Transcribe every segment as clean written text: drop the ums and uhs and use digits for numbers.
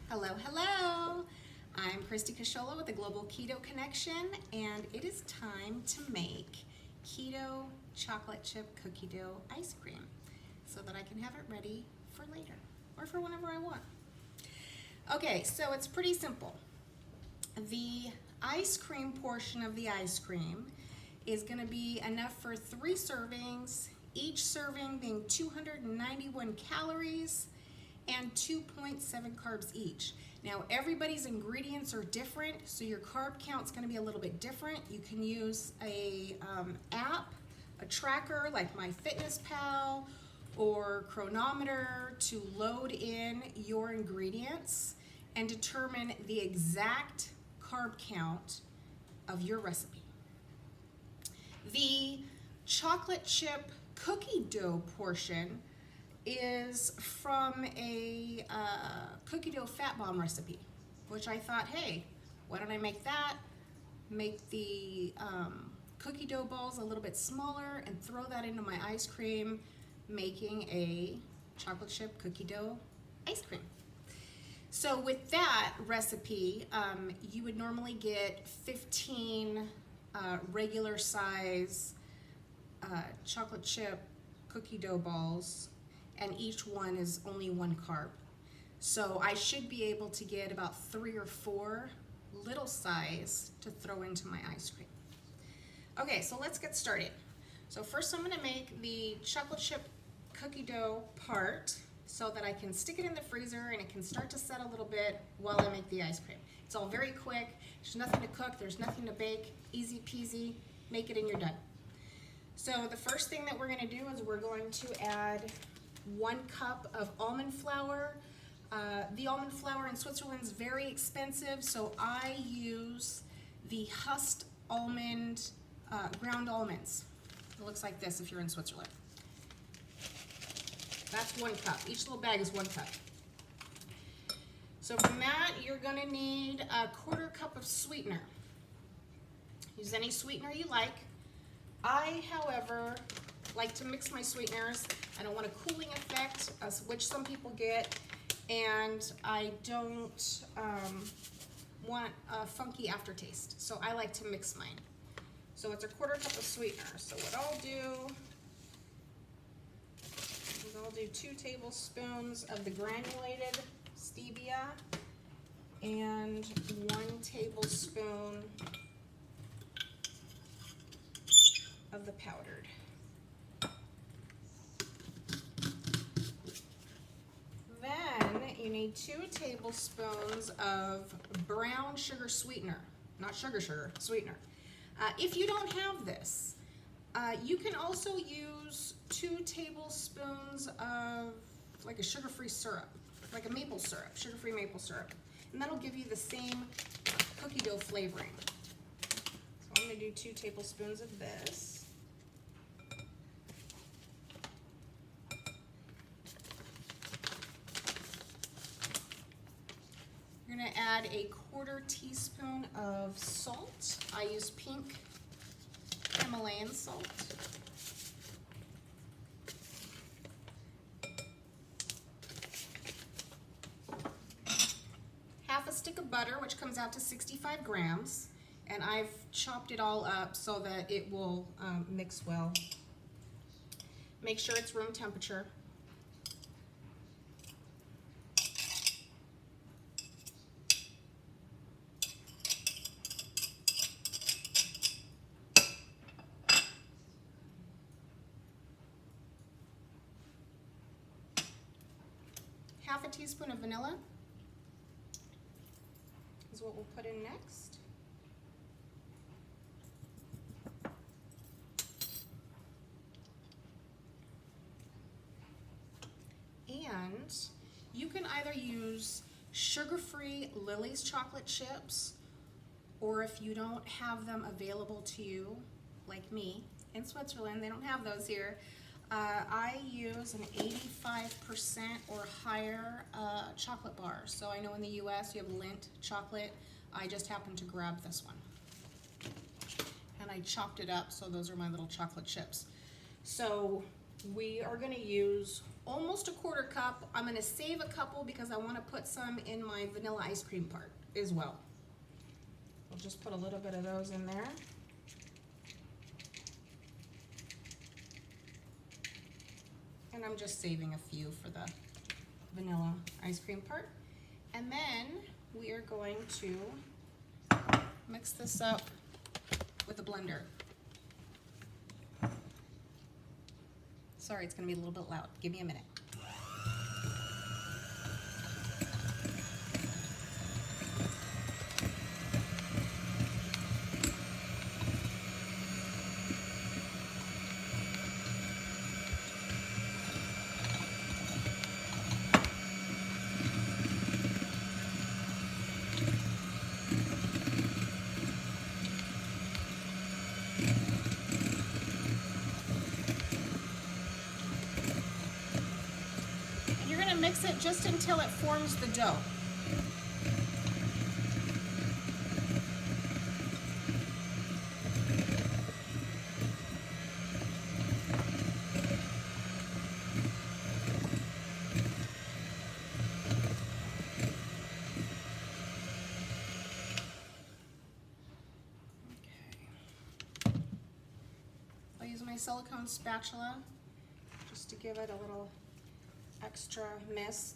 Hello, hello. I'm Christy Casciola with the Global Keto Connection, and it is time to make keto chocolate chip cookie dough ice cream so that I can have it ready for later or for whenever I want. Okay, so it's pretty simple. The ice cream portion of the ice cream is going to be enough for 3 servings, each serving being 291 calories and 2.7 carbs each. Now everybody's ingredients are different, so your carb count's going to be a little bit different. You can use a app, a tracker like MyFitnessPal or Chronometer to load in your ingredients and determine the exact carb count of your recipe. The chocolate chip cookie dough portion is from a cookie dough fat bomb recipe, which I thought, hey, why don't I make that, make the cookie dough balls a little bit smaller and throw that into my ice cream, making a chocolate chip cookie dough ice cream. So with that recipe, you would normally get 15 regular size chocolate chip cookie dough balls, and each one is only 1 carb. So I should be able to get about 3 or 4 little size to throw into my ice cream. Okay, so let's get started. So first I'm gonna make the chocolate chip cookie dough part so that I can stick it in the freezer and it can start to set a little bit while I make the ice cream. It's all very quick, there's nothing to cook, there's nothing to bake, easy peasy, make it and you're done. So the first thing that we're gonna do is we're going to add 1 cup of almond flour. The almond flour in Switzerland is very expensive, so I use the husked almond, ground almonds. It looks like this if you're in Switzerland. That's 1 cup. Each little bag is 1 cup. So from that, you're gonna need a 1/4 cup of sweetener. Use any sweetener you like. I, however, like to mix my sweeteners. I don't want a cooling effect, which some people get, and I don't want a funky aftertaste. So I like to mix mine. So it's a 1/4 cup of sweetener. So what I'll do is I'll do 2 tablespoons of the granulated stevia and 1 tablespoon of the powdered. Then you need 2 tablespoons of brown sugar sweetener, not sugar, sweetener. If you don't have this, you can also use 2 tablespoons of like a sugar-free syrup, like a maple syrup, sugar-free maple syrup, and that'll give you the same cookie dough flavoring. So I'm gonna do 2 tablespoons of this. You're gonna add a 1/4 teaspoon of salt. I use pink Himalayan salt. Half a stick of butter, which comes out to 65 grams. And I've chopped it all up so that it will mix well. Make sure it's room temperature. Half a teaspoon of vanilla is what we'll put in next. And you can either use sugar-free Lily's chocolate chips, or if you don't have them available to you, like me, in Switzerland, they don't have those here, I use an 85% or higher chocolate bar. So I know in the US you have Lindt chocolate. I just happened to grab this one. And I chopped it up, so those are my little chocolate chips. So we are going to use almost a quarter cup. I'm gonna save a couple because I wanna put some in my vanilla ice cream part as well. I'll just put a little bit of those in there. And I'm just saving a few for the vanilla ice cream part. And then we are going to mix this up with a blender. Sorry, it's gonna be a little bit loud. Give me a minute. Mix it just until it forms the dough. Okay. I'll use my silicone spatula just to give it a little extra mix.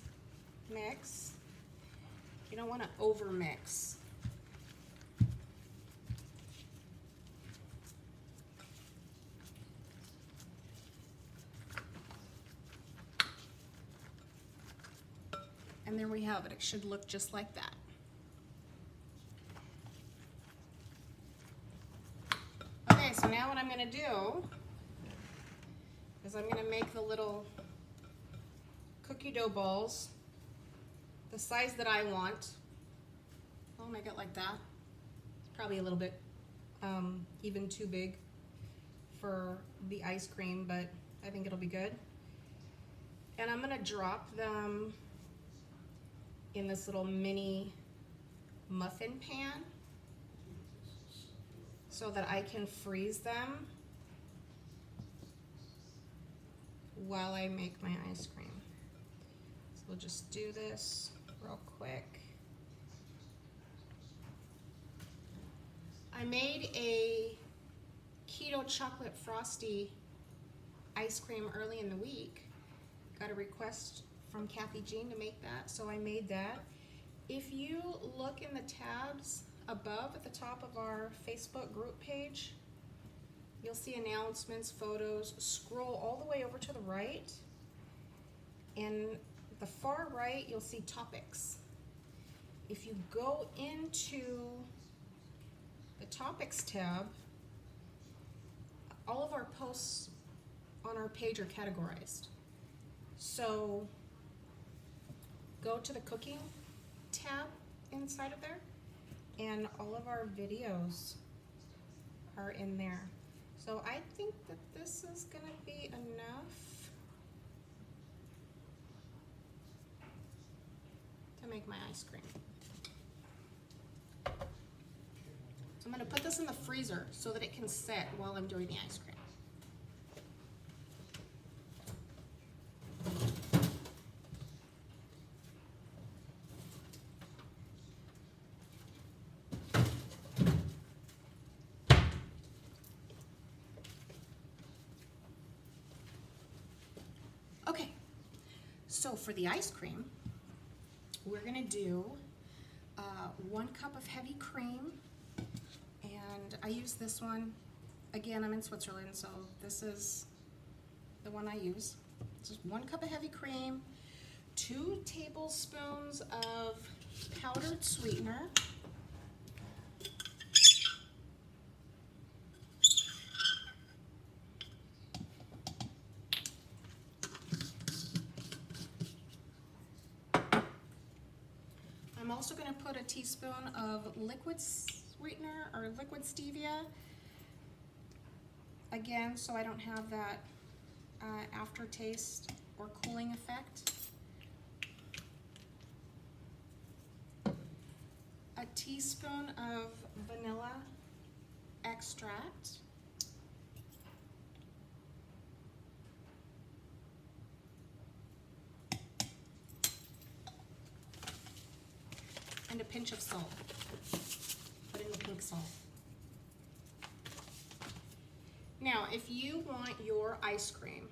You don't want to over mix. And there we have it. It should look just like that. Okay, so now what I'm going to do is I'm going to make the little cookie dough balls the size that I want. I'll make it like that. It's probably a little bit even too big for the ice cream, but I think it'll be good. And I'm gonna drop them in this little mini muffin pan so that I can freeze them while I make my ice cream. So we'll just do this real quick. I made a keto chocolate frosty ice cream early in the week. Got a request from Kathy Jean to make that, so I made that. If you look in the tabs above at the top of our Facebook group page, you'll see announcements, photos. Scroll all the way over to the right, and the far right you'll see topics. If you go into the topics tab, all of our posts on our page are categorized. So go to the cooking tab inside of there, and all of our videos are in there. So I think that this is gonna be enough to make my ice cream. So I'm gonna put this in the freezer so that it can set while I'm doing the ice cream. Okay, so for the ice cream, we're gonna do 1 cup of heavy cream, and I use this one. Again, I'm in Switzerland, so this is the one I use. Just 1 cup of heavy cream, 2 tablespoons of powdered sweetener, I'm also going to put a teaspoon of liquid sweetener or liquid stevia, again, so I don't have that aftertaste or cooling effect. A teaspoon of vanilla extract. and a pinch of salt. Put in the pink salt. Now, if you want your ice cream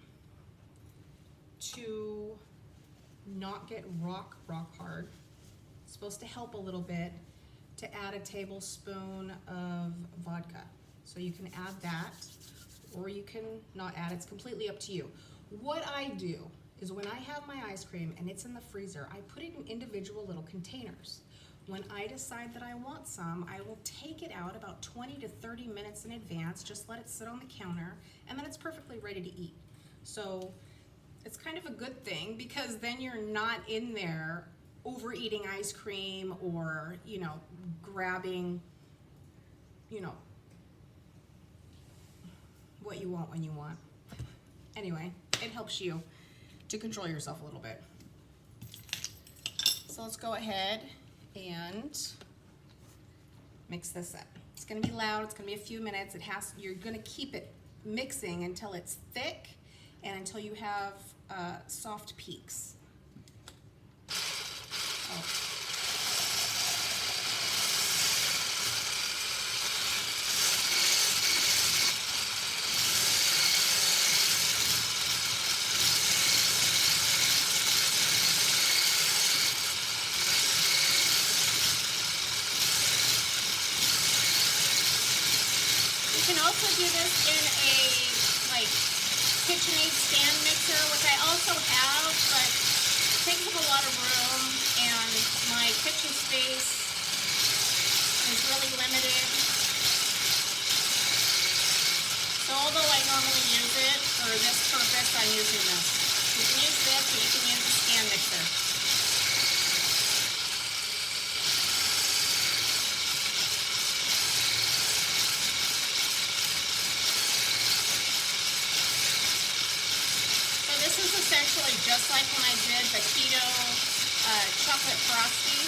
to not get rock hard, it's supposed to help a little bit to add a tablespoon of vodka. So you can add that, or you can not add, it's completely up to you. What I do is when I have my ice cream and it's in the freezer, I put it in individual little containers. When I decide that I want some, I will take it out about 20 to 30 minutes in advance, just let it sit on the counter, and then it's perfectly ready to eat. So it's kind of a good thing because then you're not in there overeating ice cream or, you know, grabbing, you know, what you want when you want. Anyway, it helps you to control yourself a little bit. So let's go ahead and mix this up. It's gonna be loud, it's gonna be a few minutes. You're gonna keep it mixing until it's thick and until you have soft peaks. Oh. You can also do this in a KitchenAid stand mixer, which I also have, but it takes up a lot of room and my kitchen space is really limited. So although I normally use it for this purpose, I'm using this. You can use this or you can use the stand mixer. Essentially just like when I did the Keto chocolate frosty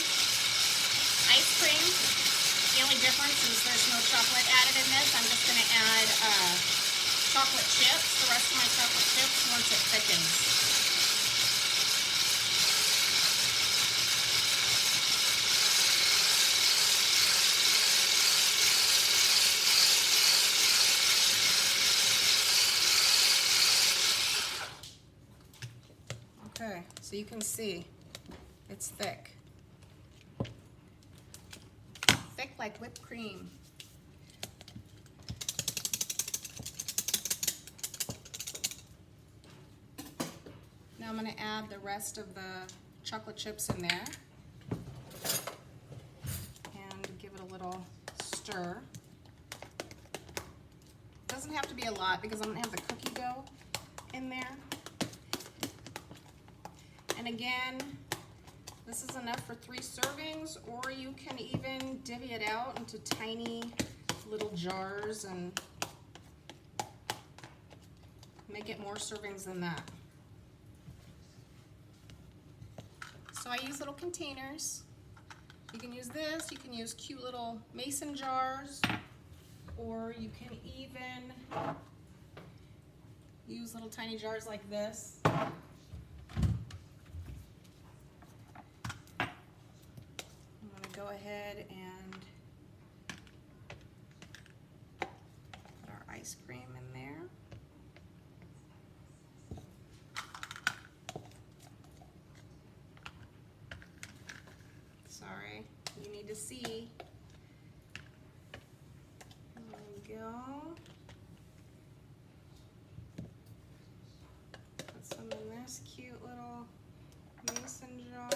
ice cream. The only difference is there's no chocolate added in this. I'm just going to add chocolate chips, the rest of my chocolate chips, once it thickens. Okay, so you can see it's thick. Thick like whipped cream. Now I'm going to add the rest of the chocolate chips in there and give it a little stir. It doesn't have to be a lot because I'm going to have the cookie dough in there. And again, this is enough for 3 servings, or you can even divvy it out into tiny little jars and make it more servings than that. So I use little containers. You can use this, you can use cute little mason jars, or you can even use little tiny jars like this. Go ahead and put our ice cream in there. Sorry, you need to see. There we go. Put some in this cute little mason jar.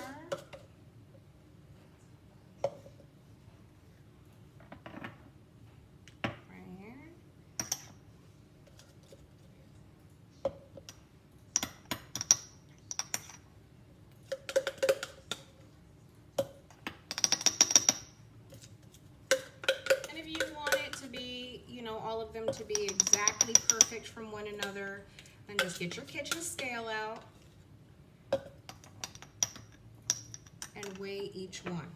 All of them to be exactly perfect from one another, and just get your kitchen scale out and weigh each one.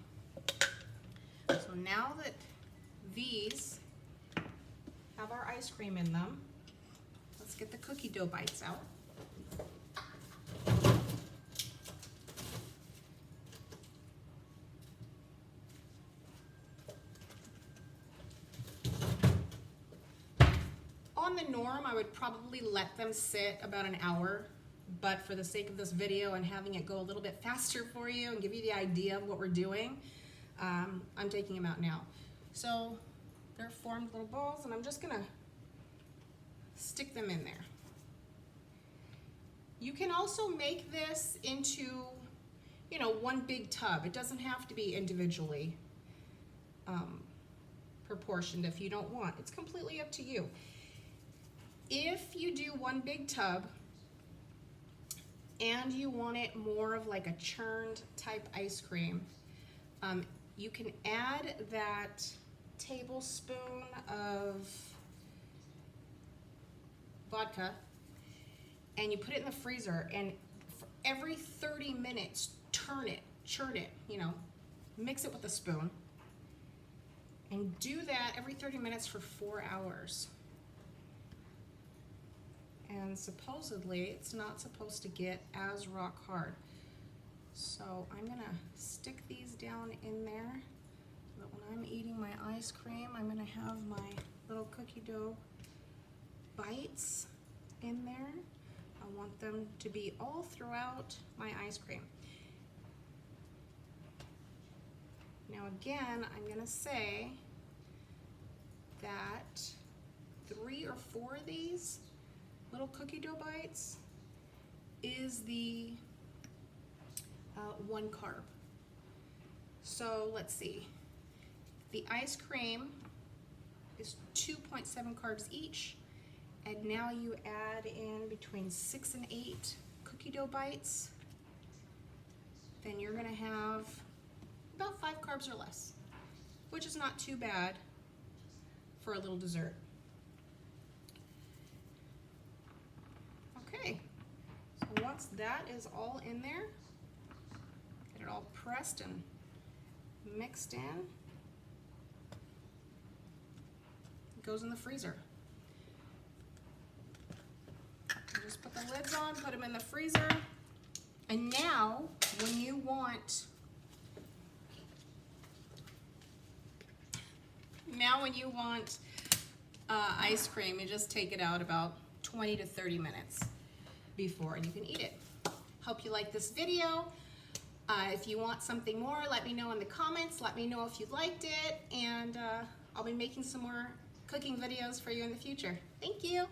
So now that these have our ice cream in them, let's get the cookie dough bites out. the norm, I would probably let them sit about an hour, but for the sake of this video and having it go a little bit faster for you and give you the idea of what we're doing, I'm taking them out now. So they're formed little balls, and I'm just gonna stick them in there. You can also make this into, you know, one big tub. It doesn't have to be individually proportioned if you don't want. It's completely up to you. If you do one big tub and you want it more of like a churned type ice cream, you can add that tablespoon of vodka and you put it in the freezer, and for every 30 minutes, churn it, you know, mix it with a spoon, and do that every 30 minutes for 4 hours. And supposedly it's not supposed to get as rock hard. So I'm gonna stick these down in there so that when I'm eating my ice cream, I'm gonna have my little cookie dough bites in there. I want them to be all throughout my ice cream. Now again, I'm gonna say that 3 or 4 of these little cookie dough bites is the 1 carb. So let's see, the ice cream is 2.7 carbs each, and now you add in between 6 and 8 cookie dough bites, then you're gonna have about 5 carbs or less, which is not too bad for a little dessert. Okay, so once that is all in there, get it all pressed and mixed in, it goes in the freezer. You just put the lids on, put them in the freezer, and now when you want ice cream, you just take it out about 20 to 30 minutes before and you can eat it. Hope you like this video. If you want something more, let me know in the comments. Let me know if you liked it, and I'll be making some more cooking videos for you in the future. Thank you.